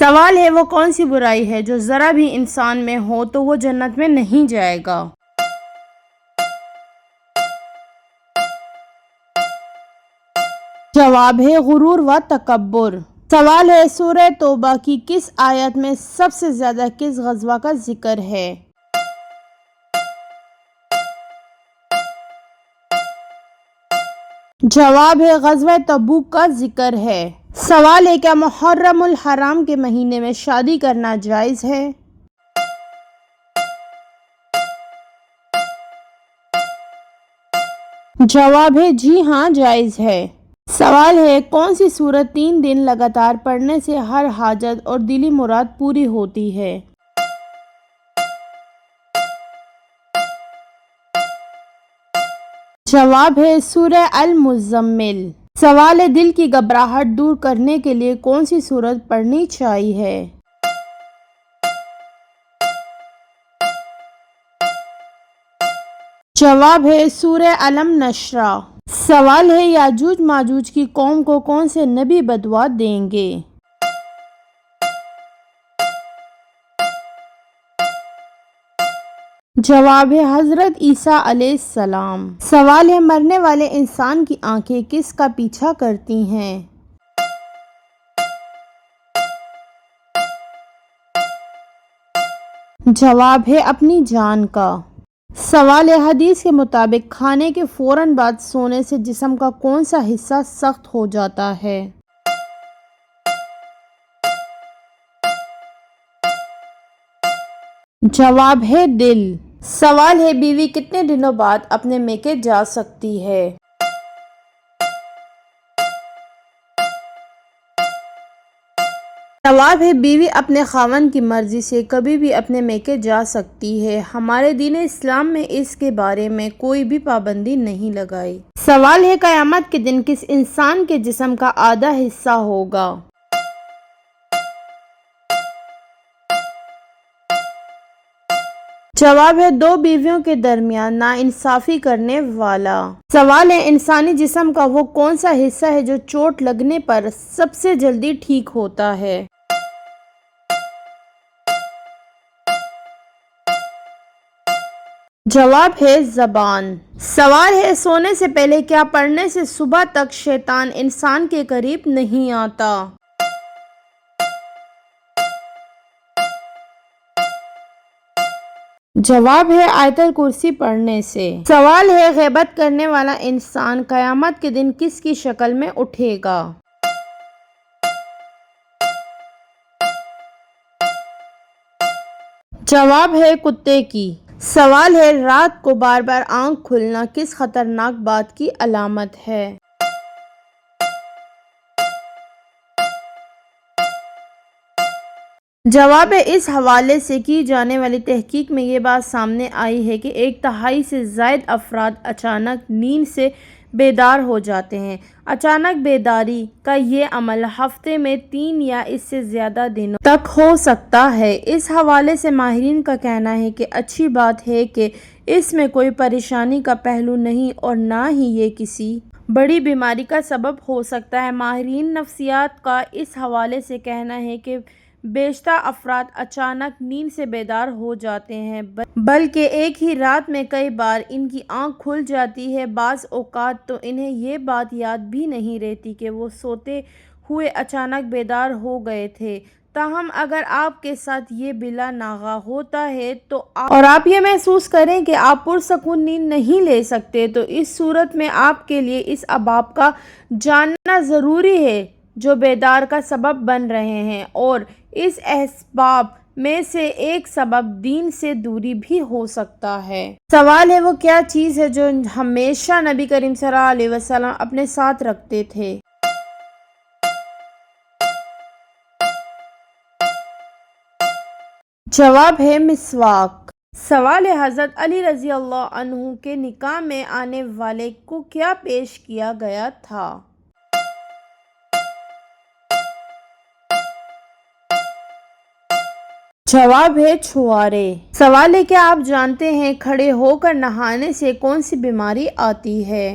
سوال ہے وہ کون سی برائی ہے جو ذرا بھی انسان میں ہو تو وہ جنت میں نہیں جائے گا؟ جواب ہے غرور و تکبر۔ سوال ہے سورہ توبہ کی کس آیت میں سب سے زیادہ کس غزوہ کا ذکر ہے؟ جواب ہے غزوہ تبوک کا ذکر ہے۔ سوال ہے کیا محرم الحرام کے مہینے میں شادی کرنا جائز ہے؟ جواب ہے جی ہاں جائز ہے۔ سوال ہے کون سی سورت 3 دن لگاتار پڑھنے سے ہر حاجت اور دلی مراد پوری ہوتی ہے؟ جواب ہے سورہ المزمل۔ سوال ہے دل کی گھبراہٹ دور کرنے کے لیے کون سی سورت پڑھنی چاہیے؟ جواب ہے سورہ علم نشرہ۔ سوال ہے یاجوج ماجوج کی قوم کو کون سے نبی بددعا دیں گے؟ جواب ہے حضرت عیسیٰ علیہ السلام۔ سوال ہے مرنے والے انسان کی آنکھیں کس کا پیچھا کرتی ہیں؟ جواب ہے اپنی جان کا۔ سوال ہے حدیث کے مطابق کھانے کے فوراً بعد سونے سے جسم کا کون سا حصہ سخت ہو جاتا ہے؟ جواب ہے دل۔ سوال ہے بیوی کتنے دنوں بعد اپنے میکے جا سکتی ہے؟ جواب ہے بیوی اپنے خاوند کی مرضی سے کبھی بھی اپنے میکے جا سکتی ہے۔ ہمارے دین اسلام میں اس کے بارے میں کوئی بھی پابندی نہیں لگائی۔ سوال ہے قیامت کے دن کس انسان کے جسم کا آدھا حصہ ہوگا؟ جواب ہے 2 بیویوں کے درمیان ناانصافی کرنے والا۔ سوال ہے انسانی جسم کا وہ کون سا حصہ ہے جو چوٹ لگنے پر سب سے جلدی ٹھیک ہوتا ہے؟ جواب ہے زبان۔ سوال ہے سونے سے پہلے کیا پڑھنے سے صبح تک شیطان انسان کے قریب نہیں آتا؟ جواب ہے آیت الکرسی پڑھنے سے۔ سوال ہے غیبت کرنے والا انسان قیامت کے دن کس کی شکل میں اٹھے گا؟ جواب ہے کتے کی۔ سوال ہے رات کو بار بار آنکھ کھلنا کس خطرناک بات کی علامت ہے؟ جواب ہے اس حوالے سے کی جانے والی تحقیق میں یہ بات سامنے آئی ہے کہ 1/3 سے زائد افراد اچانک نیند سے بیدار ہو جاتے ہیں۔ اچانک بیداری کا یہ عمل ہفتے میں 3 یا اس سے زیادہ دنوں تک ہو سکتا ہے۔ اس حوالے سے ماہرین کا کہنا ہے کہ اچھی بات ہے کہ اس میں کوئی پریشانی کا پہلو نہیں اور نہ ہی یہ کسی بڑی بیماری کا سبب ہو سکتا ہے۔ ماہرین نفسیات کا اس حوالے سے کہنا ہے کہ بیشتر افراد اچانک نیند سے بیدار ہو جاتے ہیں بلکہ ایک ہی رات میں کئی بار ان کی آنکھ کھل جاتی ہے۔ بعض اوقات تو انہیں یہ بات یاد بھی نہیں رہتی کہ وہ سوتے ہوئے اچانک بیدار ہو گئے تھے۔ تاہم اگر آپ کے ساتھ یہ بلا ناغہ ہوتا ہے تو آپ یہ محسوس کریں کہ آپ پرسکون نیند نہیں لے سکتے تو اس صورت میں آپ کے لیے اس اسباب کا جاننا ضروری ہے جو بیداری کا سبب بن رہے ہیں، اور اس اسباب میں سے ایک سبب دین سے دوری بھی ہو سکتا ہے۔ سوال ہے وہ کیا چیز ہے جو ہمیشہ نبی کریم صلی اللہ علیہ وسلم اپنے ساتھ رکھتے تھے؟ جواب ہے مسواک۔ سوال ہے حضرت علی رضی اللہ عنہ کے نکاح میں آنے والے کو کیا پیش کیا گیا تھا؟ جواب ہے چھوارے۔ سوال ہے کیا آپ جانتے ہیں کھڑے ہو کر نہانے سے کون سی بیماری آتی ہے؟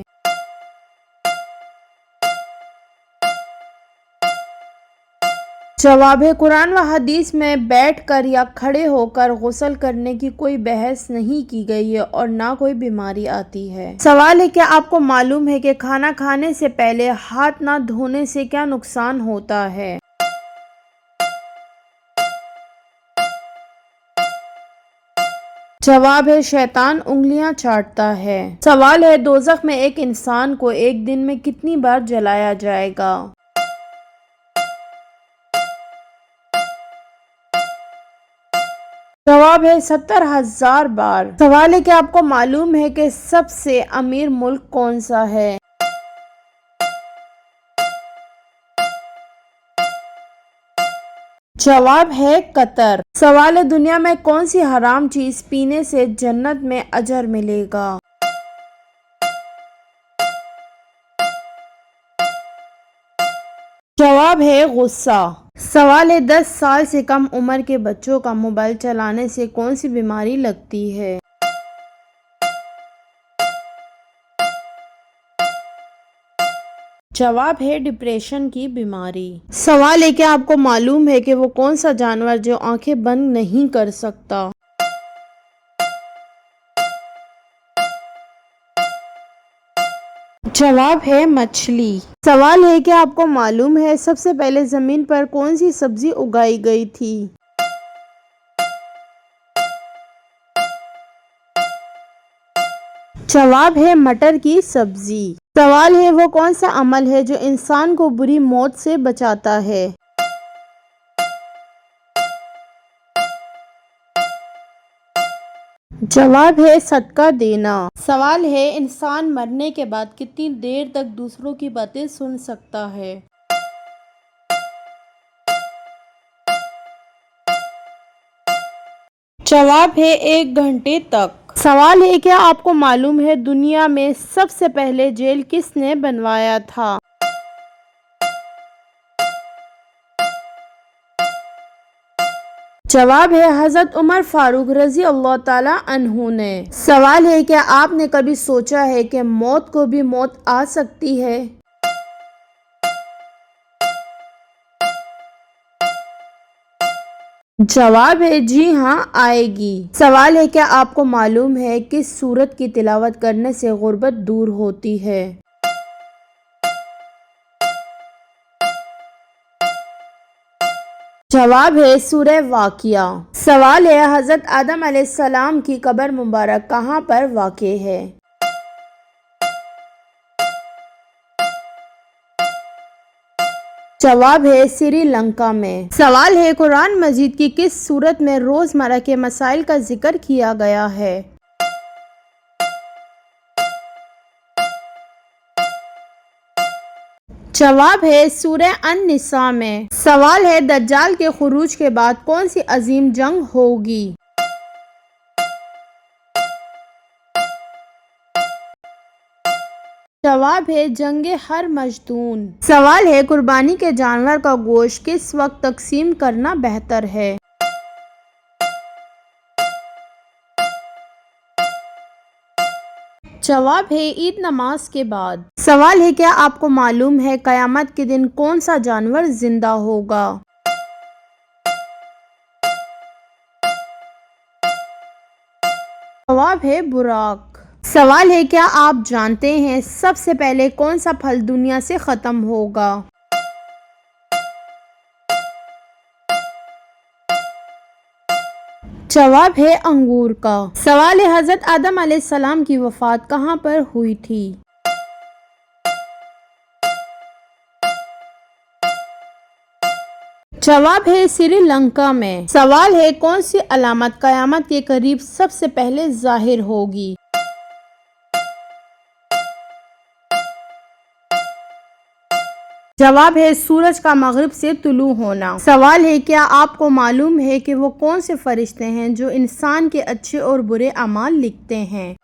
جواب ہے قرآن و حدیث میں بیٹھ کر یا کھڑے ہو کر غسل کرنے کی کوئی بحث نہیں کی گئی ہے اور نہ کوئی بیماری آتی ہے۔ سوال ہے کیا آپ کو معلوم ہے کہ کھانا کھانے سے پہلے ہاتھ نہ دھونے سے کیا نقصان ہوتا ہے؟ جواب ہے شیطان انگلیاں چاٹتا ہے۔ سوال ہے دوزخ میں ایک انسان کو ایک دن میں کتنی بار جلایا جائے گا؟ جواب ہے 70,000 بار۔ سوال ہے کہ آپ کو معلوم ہے کہ سب سے امیر ملک کون سا ہے؟ جواب ہے قطر۔ سوال ہے دنیا میں کون سی حرام چیز پینے سے جنت میں اجر ملے گا؟ جواب ہے غصہ۔ سوال ہے 10 سال سے کم عمر کے بچوں کا موبائل چلانے سے کون سی بیماری لگتی ہے؟ جواب ہے ڈپریشن کی بیماری۔ سوال ہے کیا آپ کو معلوم ہے کہ وہ کون سا جانور جو آنکھیں بند نہیں کر سکتا؟ جواب ہے مچھلی۔ سوال ہے کہ آپ کو معلوم ہے سب سے پہلے زمین پر کون سی سبزی اگائی گئی تھی؟ جواب ہے مٹر کی سبزی۔ سوال ہے وہ کون سا عمل ہے جو انسان کو بری موت سے بچاتا ہے؟ جواب ہے صدقہ دینا۔ سوال ہے انسان مرنے کے بعد کتنی دیر تک دوسروں کی باتیں سن سکتا ہے؟ جواب ہے 1 گھنٹے تک۔ سوال ہے کیا آپ کو معلوم ہے دنیا میں سب سے پہلے جیل کس نے بنوایا تھا؟ جواب ہے حضرت عمر فاروق رضی اللہ تعالی عنہ نے۔ سوال ہے کیا آپ نے کبھی سوچا ہے کہ موت کو بھی موت آ سکتی ہے؟ جواب ہے جی ہاں آئے گی۔ سوال ہے کیا آپ کو معلوم ہے کس سورت کی تلاوت کرنے سے غربت دور ہوتی ہے؟ جواب ہے سورہ واقعہ۔ سوال ہے حضرت آدم علیہ السلام کی قبر مبارک کہاں پر واقع ہے؟ جواب ہے سری لنکا میں۔ سوال ہے قرآن مجید کی کس سورت میں روزمرہ کے مسائل کا ذکر کیا گیا ہے؟ جواب ہے سورہ النساء میں۔ سوال ہے دجال کے خروج کے بعد کون سی عظیم جنگ ہوگی؟ جواب ہے جنگ ہرمجدون۔ سوال ہے قربانی کے جانور کا گوشت کس وقت تقسیم کرنا بہتر ہے؟ جواب ہے عید نماز کے بعد۔ سوال ہے کیا آپ کو معلوم ہے قیامت کے دن کون سا جانور زندہ ہوگا؟ جواب ہے براق۔ سوال ہے کیا آپ جانتے ہیں سب سے پہلے کون سا پھل دنیا سے ختم ہوگا؟ جواب ہے انگور کا۔ سوال ہے حضرت آدم علیہ السلام کی وفات کہاں پر ہوئی تھی؟ جواب ہے سری لنکا میں۔ سوال ہے کون سی علامت قیامت کے قریب سب سے پہلے ظاہر ہوگی؟ جواب ہے سورج کا مغرب سے طلوع ہونا۔ سوال ہے کیا آپ کو معلوم ہے کہ وہ کون سے فرشتے ہیں جو انسان کے اچھے اور برے اعمال لکھتے ہیں؟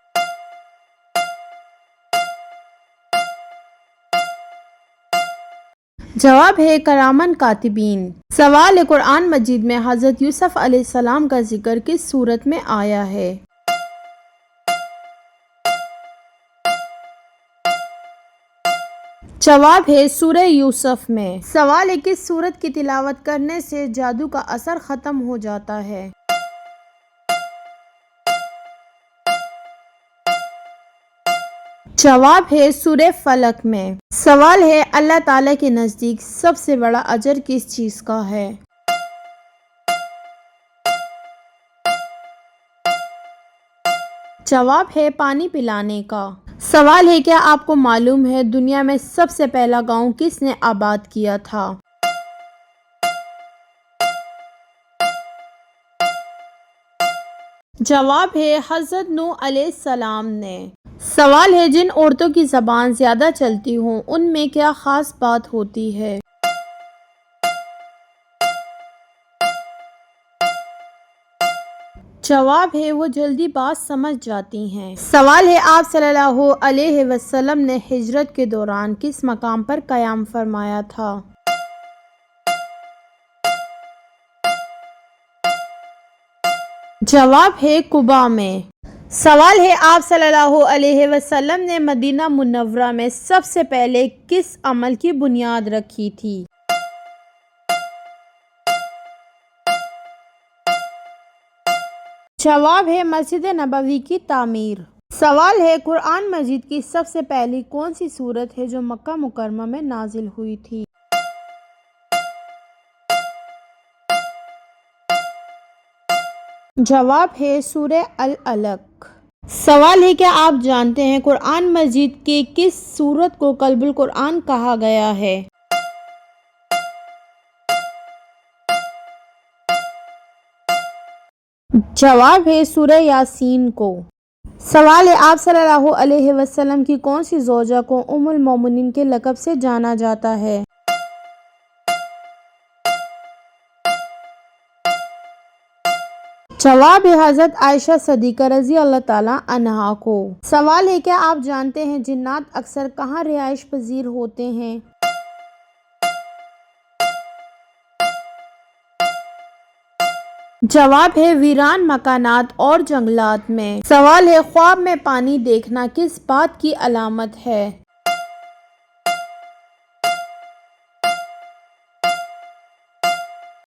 جواب ہے کرامن کاتبین۔ سوال ہے قرآن مجید میں حضرت یوسف علیہ السلام کا ذکر کس سورت میں آیا ہے؟ جواب ہے سورہ یوسف میں۔ سوال ہے کس سورت کی تلاوت کرنے سے جادو کا اثر ختم ہو جاتا ہے؟ جواب ہے سورہ فلق میں۔ سوال ہے اللہ تعالیٰ کے نزدیک سب سے بڑا اجر کس چیز کا ہے؟ جواب ہے پانی پلانے کا۔ سوال ہے کیا آپ کو معلوم ہے دنیا میں سب سے پہلا گاؤں کس نے آباد کیا تھا؟ جواب ہے حضرت نوح علیہ السلام نے۔ سوال ہے جن عورتوں کی زبان زیادہ چلتی ہوں ان میں کیا خاص بات ہوتی ہے؟ جواب ہے وہ جلدی بات سمجھ جاتی ہیں۔ سوال ہے آپ صلی اللہ علیہ وسلم نے ہجرت کے دوران کس مقام پر قیام فرمایا تھا؟ جواب ہے قباء میں۔ سوال ہے آپ صلی اللہ علیہ وسلم نے مدینہ منورہ میں سب سے پہلے کس عمل کی بنیاد رکھی تھی؟ جواب ہے مسجد نبوی کی تعمیر۔ سوال ہے قرآن مجید کی سب سے پہلی کون سی سورت ہے جو مکہ مکرمہ میں نازل ہوئی تھی؟ جواب ہے سورہ العلق۔ سوال ہے کیا آپ جانتے ہیں قرآن مجید کی کس سورت کو قلب القرآن کہا گیا ہے؟ جواب ہے سورہ یاسین کو۔ سوال ہے آپ صلی اللہ علیہ وسلم کی کون سی زوجہ کو ام المومنین کے لقب سے جانا جاتا ہے؟ جواب ہے حضرت عائشہ صدیقہ رضی اللہ تعالیٰ عنہا کو۔ سوال ہے کیا آپ جانتے ہیں جنات اکثر کہاں رہائش پذیر ہوتے ہیں؟ جواب ہے ویران مکانات اور جنگلات میں۔ سوال ہے خواب میں پانی دیکھنا کس بات کی علامت ہے؟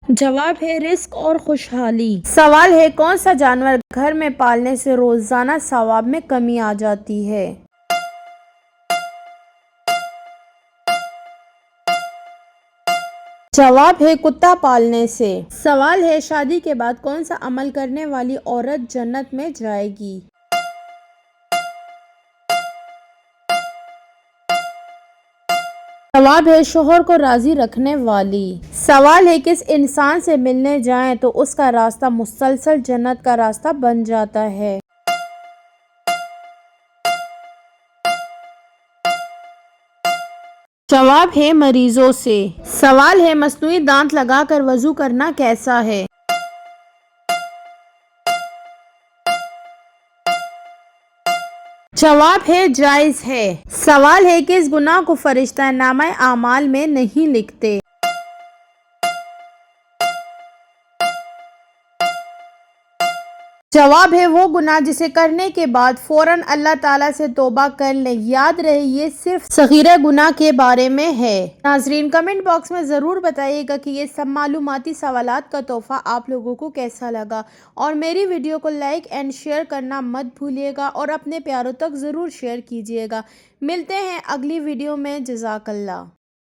جواب ہے رزق اور خوشحالی۔ سوال ہے کون سا جانور گھر میں پالنے سے روزانہ ثواب میں کمی آ جاتی ہے؟ جواب ہے کتا پالنے سے۔ سوال ہے شادی کے بعد کون سا عمل کرنے والی عورت جنت میں جائے گی؟ جواب ہے شوہر کو راضی رکھنے والی۔ سوال ہے کس انسان سے ملنے جائیں تو اس کا راستہ مسلسل جنت کا راستہ بن جاتا ہے؟ جواب ہے مریضوں سے۔ سوال ہے مصنوعی دانت لگا کر وضو کرنا کیسا ہے؟ جواب ہے جائز ہے۔ سوال ہے کس گناہ کو فرشتہ نامہ اعمال میں نہیں لکھتے؟ جواب ہے وہ گناہ جسے کرنے کے بعد فوراً اللہ تعالیٰ سے توبہ کر لیں۔ یاد رہے یہ صرف صغیرہ گناہ کے بارے میں ہے۔ ناظرین کمنٹ باکس میں ضرور بتائیے گا کہ یہ سب معلوماتی سوالات کا تحفہ آپ لوگوں کو کیسا لگا، اور میری ویڈیو کو لائک اینڈ شیئر کرنا مت بھولیے گا اور اپنے پیاروں تک ضرور شیئر کیجیے گا۔ ملتے ہیں اگلی ویڈیو میں۔ جزاک اللہ۔